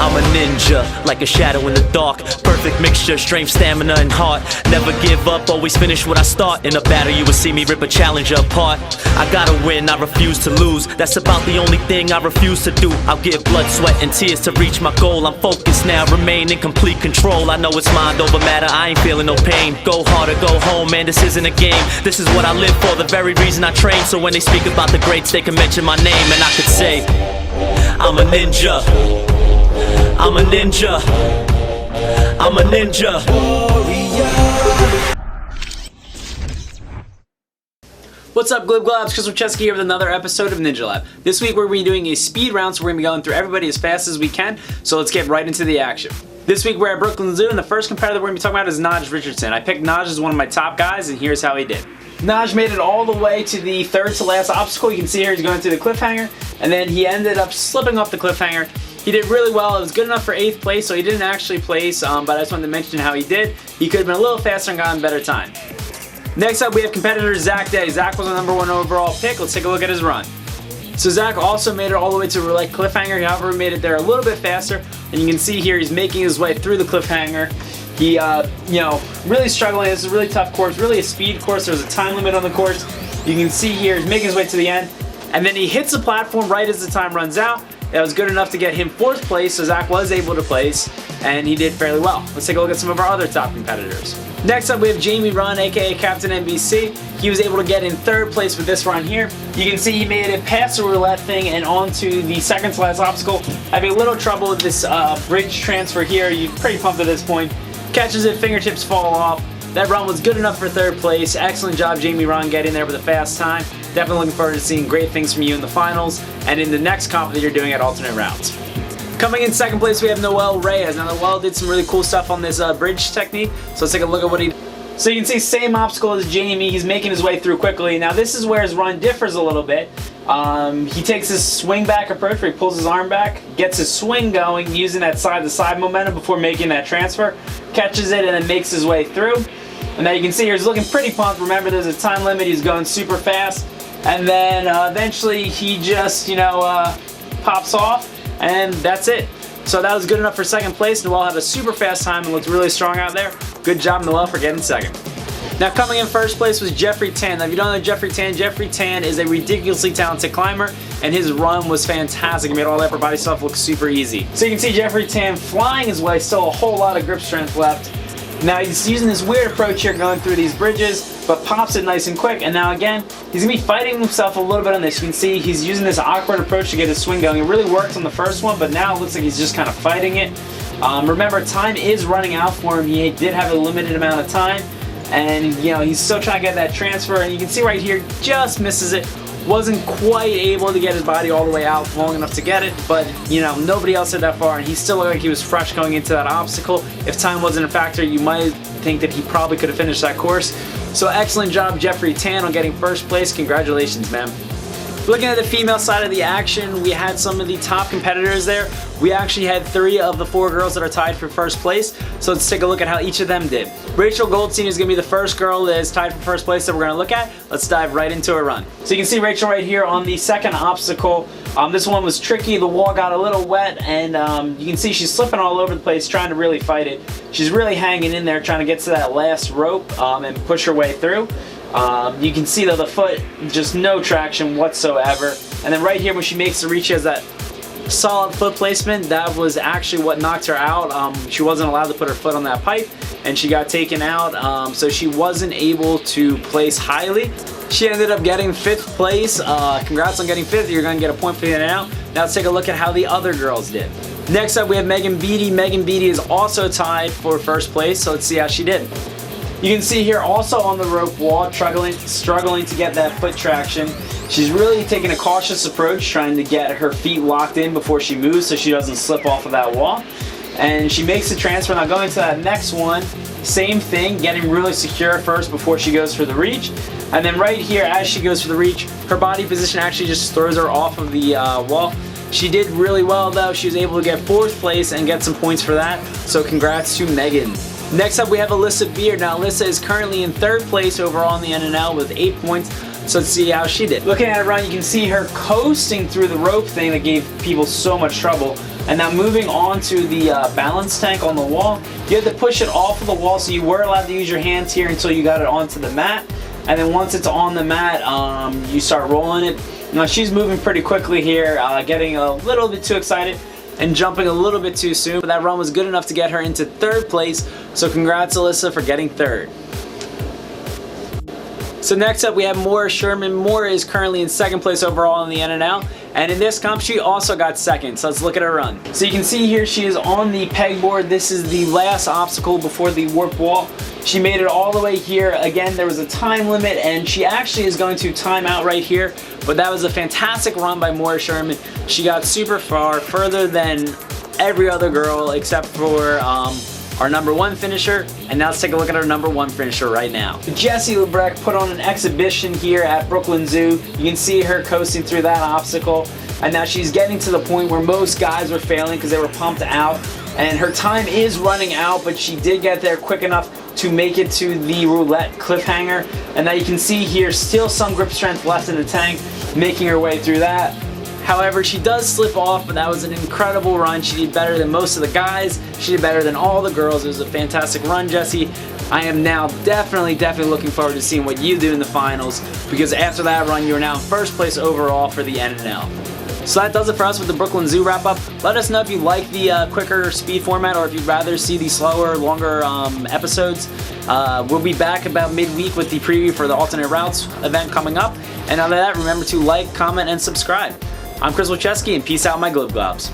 I'm a ninja, like a shadow in the dark. Perfect mixture, strength, stamina, and heart. Never give up, always finish what I start. In a battle you will see me rip a challenger apart. I gotta win, I refuse to lose. That's about the only thing I refuse to do. I'll give blood, sweat, and tears to reach my goal. I'm focused now, remain in complete control. I know it's mind over matter, I ain't feeling no pain. Go hard or go home, man, this isn't a game. This is what I live for, the very reason I train. So when they speak about the greats, they can mention my name, and I could say I'm a ninja, I'm a ninja, I'm a ninja. What's up, Glib Globs? Chris Chesky here with another episode of Ninja Lab. This week we're going to be doing a speed round, so we're going to be going through everybody as fast as we can. So let's get right into the action. This week we're at Brooklyn Zoo, and the first competitor we're going to be talking about is Naj Richardson. I picked Naj as one of my top guys, and here's how he did. Naj made it all the way to the third to last obstacle. You can see here he's going through the cliffhanger, and then he ended up slipping off the cliffhanger. He did really well. It was good enough for 8th place, so he didn't actually place, but I just wanted to mention how he did. He could have been a little faster and gotten better time. Next up, we have competitor Zach Day. Zach was the #1 overall pick. Let's take a look at his run. So Zach also made it all the way to the cliffhanger. However, he made it there a little bit faster, and you can see here he's making his way through the cliffhanger. He, really struggling. This is a really tough course, really a speed course. There's a time limit on the course. You can see here he's making his way to the end, and then he hits the platform right as the time runs out. That was good enough to get him 4th place, so Zach was able to place, and he did fairly well. Let's take a look at some of our other top competitors. Next up, we have Jamie Run, aka Captain NBC. He was able to get in 3rd place with this run here. You can see he made it past the roulette thing and onto the second to last obstacle. Having a little trouble with this bridge transfer here. You're pretty pumped at this point. Catches it, fingertips fall off. That run was good enough for 3rd place. Excellent job, Jamie Run, getting there with a fast time. Definitely looking forward to seeing great things from you in the finals and in the next comp that you're doing at alternate rounds. Coming in 2nd place, we have Noel Reyes. Now, Noel did some really cool stuff on this bridge technique, so let's take a look at what he did. So you can see same obstacle as Jamie. He's making his way through quickly. Now, this is where his run differs a little bit. He takes his swing back approach where he pulls his arm back, gets his swing going using that side-to-side momentum before making that transfer, catches it, and then makes his way through. And now you can see here he's looking pretty pumped. Remember, there's a time limit. He's going super fast. And then eventually he just, pops off, and that's it. So that was good enough for 2nd place. Noel had a super fast time and looked really strong out there. Good job, Noel, for getting 2nd. Now, coming in 1st place was Jeffrey Tan. Now, if you don't know Jeffrey Tan is a ridiculously talented climber, and his run was fantastic. He made all that upper body stuff look super easy. So you can see Jeffrey Tan flying his way, still a whole lot of grip strength left. Now he's using this weird approach here going through these bridges, but pops it nice and quick. And now again, he's going to be fighting himself a little bit on this. You can see he's using this awkward approach to get his swing going. It really worked on the first one, but now it looks like he's just kind of fighting it. Remember, time is running out for him. He did have a limited amount of time, and he's still trying to get that transfer. And you can see right here, just misses it. Wasn't quite able to get his body all the way out long enough to get it, but nobody else hit that far, and he still looked like he was fresh going into that obstacle. If time wasn't a factor, you might think that he probably could have finished that course. So excellent job, Jeffrey Tan, on getting 1st place. Congratulations, man. Looking at the female side of the action, we had some of the top competitors there. We actually had 3 of the 4 girls that are tied for 1st place, so let's take a look at how each of them did. Rachel Goldstein is going to be the first girl that is tied for 1st place that we're going to look at. Let's dive right into her run. So you can see Rachel right here on the 2nd obstacle. This one was tricky. The wall got a little wet, and you can see she's slipping all over the place trying to really fight it. She's really hanging in there trying to get to that last rope and push her way through. You can see though the foot, just no traction whatsoever. And then right here when she makes the reach, she has that solid foot placement. That was actually what knocked her out. She wasn't allowed to put her foot on that pipe, and she got taken out. So she wasn't able to place highly. She ended up getting 5th place. Congrats on getting 5th. You're going to get a point for getting out. Now let's take a look at how the other girls did. Next up we have Megan Beattie. Megan Beattie is also tied for 1st place, so let's see how she did. You can see here also on the rope wall, struggling to get that foot traction. She's really taking a cautious approach, trying to get her feet locked in before she moves so she doesn't slip off of that wall. And she makes the transfer. Now going to that next one, same thing, getting really secure first before she goes for the reach. And then right here, as she goes for the reach, her body position actually just throws her off of the wall. She did really well though. She was able to get 4th place and get some points for that. So congrats to Megan. Next up we have Alyssa Beard. Now Alyssa is currently in 3rd place overall in the NNL with 8 points. So let's see how she did. Looking at her run, you can see her coasting through the rope thing that gave people so much trouble. And now moving on to the balance tank on the wall, you had to push it off of the wall, so you were allowed to use your hands here until you got it onto the mat. And then once it's on the mat, you start rolling it. Now she's moving pretty quickly here, getting a little bit too excited and jumping a little bit too soon. But that run was good enough to get her into 3rd place, so congrats Alyssa for getting 3rd. So next up we have Maura Sherman. Maura is currently in 2nd place overall in the NNL, and in this comp she also got 2nd, so let's look at her run. So you can see here she is on the pegboard. This is the last obstacle before the warp wall. She made it all the way here. Again, there was a time limit and she actually is going to time out right here, but that was a fantastic run by Maura Sherman. She got super far, further than every other girl except for our number 1 finisher, and now let's take a look at our number 1 finisher right now. Jessie Lebrecht put on an exhibition here at Brooklyn Zoo. You can see her coasting through that obstacle, and now she's getting to the point where most guys were failing because they were pumped out, and her time is running out, but she did get there quick enough to make it to the roulette cliffhanger. And now you can see here still some grip strength left in the tank, making her way through that. However, she does slip off, but that was an incredible run. She did better than most of the guys. She did better than all the girls. It was a fantastic run, Jessie. I am now definitely looking forward to seeing what you do in the finals, because after that run, you are now in 1st place overall for the NNL. So that does it for us with the Brooklyn Zoo wrap-up. Let us know if you like the quicker speed format, or if you'd rather see the slower, longer episodes. We'll be back about midweek with the preview for the alternate routes event coming up. And other than that, remember to like, comment, and subscribe. I'm Chris Wilczewski, and peace out, my Glib Globs.